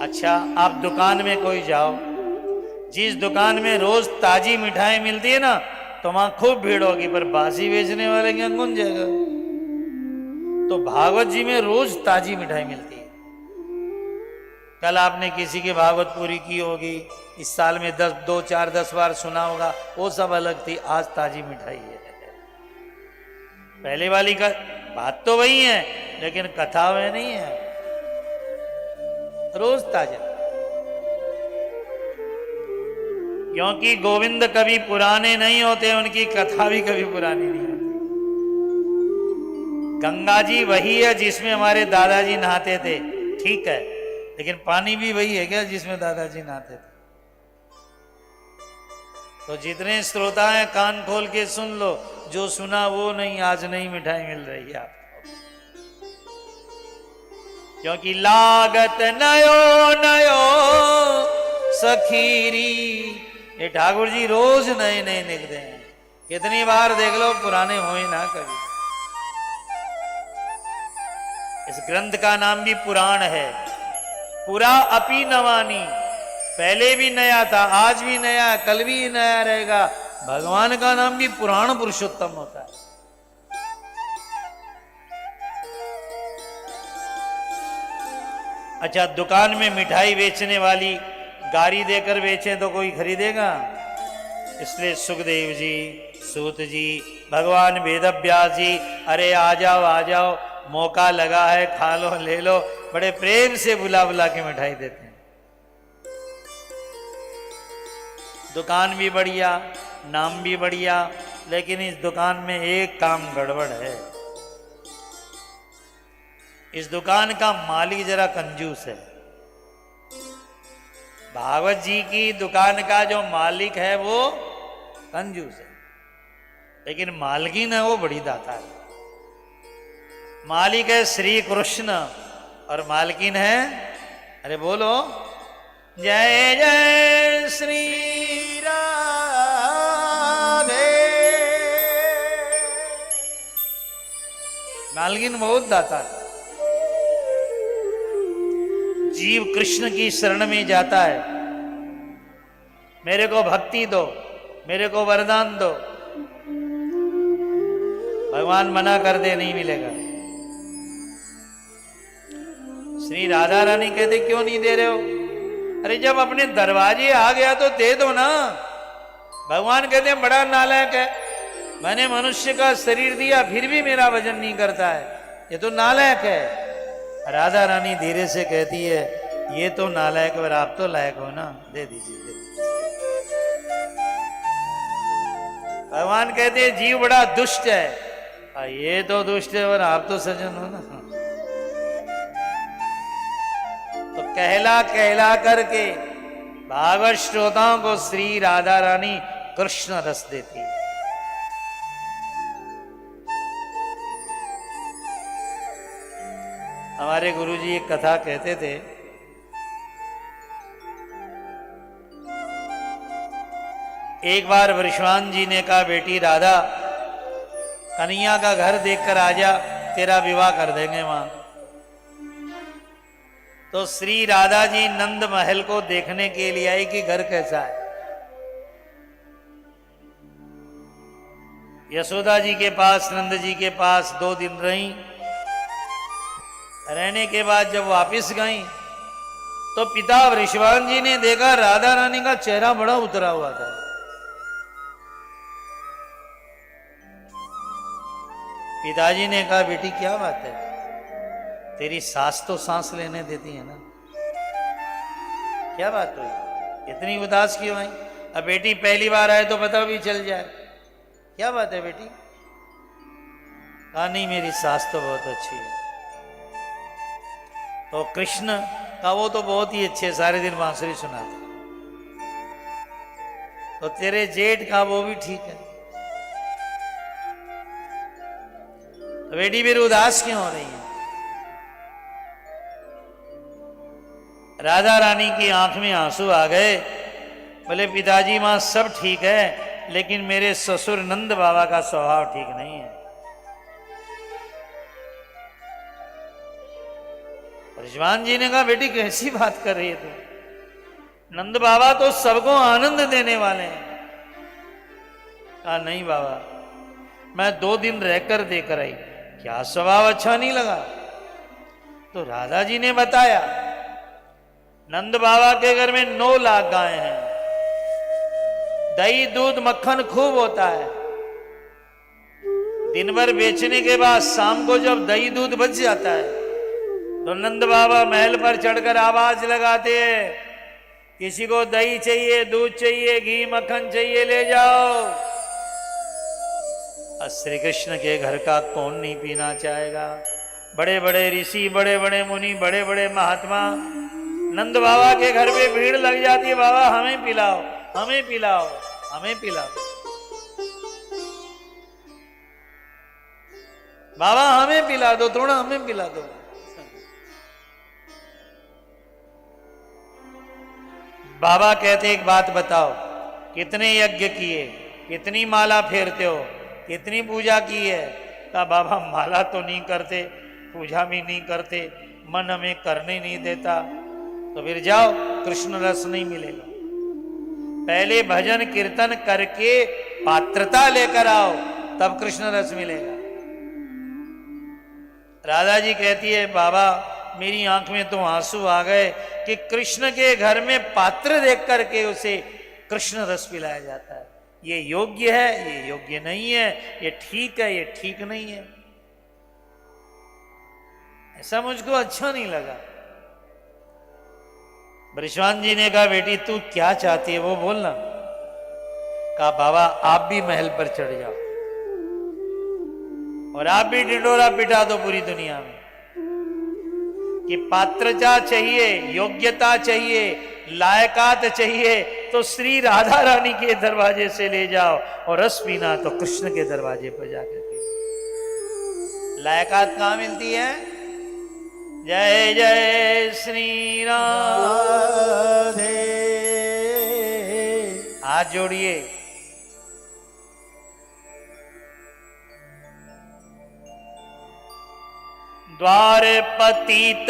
अच्छा, आप दुकान में कोई जाओ, जिस दुकान में रोज ताजी मिठाई मिलती है ना, तो वहां खूब भीड़ होगी, पर बासी बेचने वाले क्या गुंज जाएगा। तो भागवत जी में रोज ताजी मिठाई मिलती है। कल आपने किसी की भागवत पूरी की होगी, इस साल में 10 बार सुना होगा, वो सब अलग थी। आज ताजी मिठाई है। पहले वाली का बात तो वही है, लेकिन कथा वह नहीं है, रोज ताजा। क्योंकि गोविंद कभी पुराने नहीं होते, उनकी कथा भी कभी पुरानी नहीं होती। गंगा जी वही है जिसमें हमारे दादाजी नहाते थे, ठीक है, लेकिन पानी भी वही है क्या जिसमें दादाजी नहाते थे? तो जितने श्रोता हैं कान खोल के सुन लो, जो सुना वो नहीं, आज नई मिठाई मिल रही है आपको। क्योंकि लागत नयो नयो सखीरी, ये ठाकुर जी रोज नए नए लिखते हैं। कितनी बार देख लो, पुराने होए ना कभी। इस ग्रंथ का नाम भी पुराण है। पुरा अपि नवानी, पहले भी नया था, आज भी नया है, कल भी नया रहेगा। भगवान का नाम भी पुराण पुरुषोत्तम होता है। अच्छा, दुकान में मिठाई बेचने वाली गारी देकर बेचे तो कोई खरीदेगा? इसलिए सुखदेव जी, सूत जी, भगवान वेदव्यास जी, अरे आ जाओ आ जाओ, मौका लगा है, खा लो ले लो, बड़े प्रेम से बुला बुला के मिठाई देते हैं। दुकान भी बढ़िया, नाम भी बढ़िया, लेकिन इस दुकान में एक काम गड़बड़ है। इस दुकान का मालिक जरा कंजूस है। भागवत जी की दुकान का जो मालिक है वो कंजूस है, लेकिन मालकिन है वो बड़ी दाता है। मालिक है श्री कृष्ण और मालकिन है, अरे बोलो, जय जय श्री राधे। मालकिन बहुत दाता है। जीव कृष्ण की शरण में जाता है, मेरे को भक्ति दो, मेरे को वरदान दो, भगवान मना कर दे नहीं मिलेगा। श्री राधा रानी कहते क्यों नहीं दे रहे हो? अरे जब अपने दरवाजे आ गया तो दे दो ना। भगवान कहते हैं बड़ा नालायक है, मैंने मनुष्य का शरीर दिया फिर भी मेरा वजन नहीं करता है, ये तो नालायक है। राधा रानी धीरे से कहती है, ये तो नालायक और आप तो लायक हो ना, दे दीजिए दे दीजिए। भगवान कहते हैं जीव बड़ा दुष्ट है, ये तो दुष्ट है और आप तो सज्जन हो ना। तो कहला कहला करके भागवत श्रोताओं को श्री राधा रानी कृष्ण रस देती। हमारे गुरुजी एक कथा कहते थे, एक बार वृषवान जी ने कहा, बेटी राधा, कन्हैया का घर देखकर आजा, तेरा विवाह कर देंगे वहां। तो श्री राधा जी नंद महल को देखने के लिए आई कि घर कैसा है। यशोदा जी के पास, नंद जी के पास 2 दिन रही। रहने के बाद जब वापिस गई तो पिता वृषवान जी ने देखा राधा रानी का चेहरा बड़ा उतरा हुआ था। पिताजी ने कहा, बेटी क्या बात है, तेरी सास तो सांस लेने देती है ना, क्या बात हुई, इतनी उदास क्यों आई? अब बेटी पहली बार आए तो पता भी चल जाए, क्या बात है बेटी? कहा नहीं, मेरी सास तो बहुत अच्छी है। तो कृष्ण का वो तो बहुत ही अच्छे, सारे दिन बांसुरी सुनाते। तो तेरे जेठ का वो भी ठीक है। तो बेटी मेरी उदास क्यों हो रही है? राधा रानी की आंख में आंसू आ गए। बोले पिताजी मां सब ठीक है, लेकिन मेरे ससुर नंद बाबा का स्वभाव ठीक नहीं है। ब्रजवान जी ने कहा बेटी कैसी बात कर रही है तू, नंद बाबा तो सबको आनंद देने वाले हैं। कहा नहीं बाबा, मैं 2 दिन रहकर देकर आई, क्या स्वभाव अच्छा नहीं लगा। तो राधा जी ने बताया नंद बाबा के घर में 9 लाख गायें हैं, दही दूध मक्खन खूब होता है। दिन भर बेचने के बाद शाम को जब दही दूध बच जाता है तो नंद बाबा महल पर चढ़कर आवाज लगाते हैं, किसी को दही चाहिए, दूध चाहिए, घी मक्खन चाहिए, ले जाओ। श्री कृष्ण के घर का कौन नहीं पीना चाहेगा। बड़े बड़े ऋषि, बड़े बड़े मुनि, बड़े बड़े महात्मा नंद बाबा के घर पे भीड़ लग जाती है, बाबा हमें पिलाओ, हमें पिलाओ, हमें पिलाओ, बाबा हमें पिला दो, थोड़ा हमें पिला दो। बाबा कहते एक बात बताओ, कितने यज्ञ किए, कितनी माला फेरते हो, कितनी पूजा की है। कहा बाबा माला तो नहीं करते, पूजा भी नहीं करते, मन हमें करने नहीं देता। तो फिर जाओ, कृष्ण रस नहीं मिलेगा। पहले भजन कीर्तन करके पात्रता लेकर आओ, तब कृष्ण रस मिलेगा। राधा जी कहती है बाबा मेरी आंख में तो आंसू आ गए कि कृष्ण के घर में पात्र देख करके उसे कृष्ण रस पिलाया जाता है। ये योग्य है, ये योग्य नहीं है, ये ठीक है, ये ठीक नहीं है। ऐसा मुझको अच्छा नहीं लगा। ब्रजवान जी ने कहा बेटी तू क्या चाहती है वो बोलना। कहा बाबा आप भी महल पर चढ़ जाओ और आप भी ढिंडोरा पिटा दो पूरी दुनिया में कि पात्रता चाहिए, योग्यता चाहिए, लायकात चाहिए तो श्री राधा रानी के दरवाजे से ले जाओ, और रस पीना तो कृष्ण के दरवाजे पर जाकर के। लायकात कहां मिलती है? जय जय श्री राधे। हाथ जोड़िए। द्वार पतित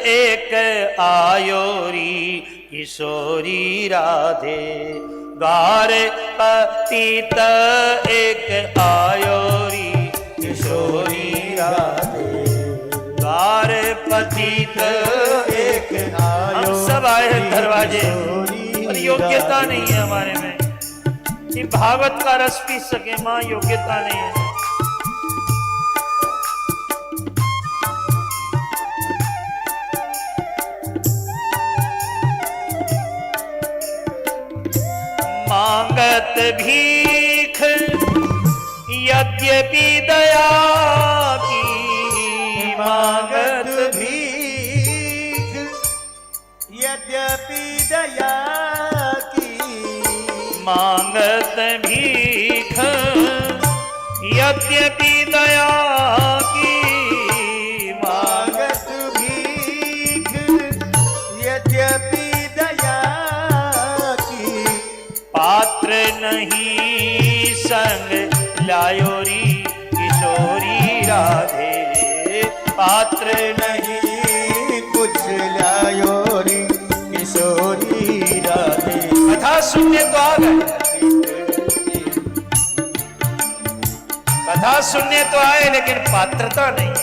एक आयोरी किशोरी राधे, द्वार पतित एक आयोरी किशोरी राधे, द्वार पतित एक आयोरी। हम सब आए हैं दरवाजे, और योग्यता नहीं है हमारे में कि भागवत का रस पी सके। मां योग्यता नहीं है। मांगत भीख यद्यपि दया की, मांगत भीख यद्यपि दया की, मांगत भीख यद्यपि दया की, मांगत भीख यद्यपि दया की, पात्र नहीं संग लायोरी किशोरी राधे, पात्र नहीं कुछ लायोरी किशोरी राधे। कथा सुनने तो आ गए, कथा सुनने तो आए लेकिन पात्रता नहीं।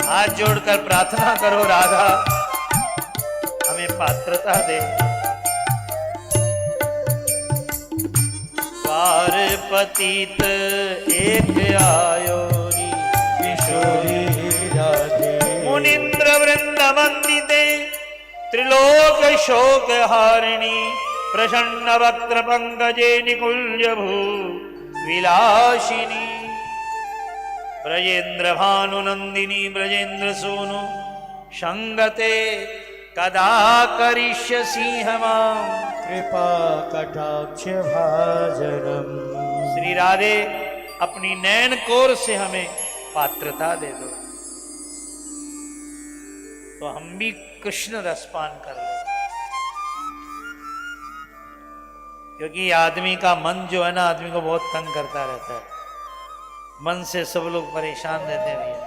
हाथ जोड़कर प्रार्थना करो राधा हमें पात्रता दे। द्वार पतित एक आयोरी किशोरी राधे, मुनिंद्र वृंद वंदिते त्रिलोक शोक हारिणी, प्रसन्न वक्त्र पंकजे निकुंज भू विलासिनी, ब्रजेंद्र भानुनंदिनी ब्रजेंद्र सोनु संगते कदा करिष्यसि हमां कृपा कटाक्ष भाजनम। श्री राधे अपनी नैन कोर से हमें पात्रता दे दो तो हम भी कृष्ण रसपान कर ले। क्योंकि आदमी का मन जो है ना, आदमी को बहुत तंग करता रहता है। मन से सब लोग परेशान रहते हैं भैया।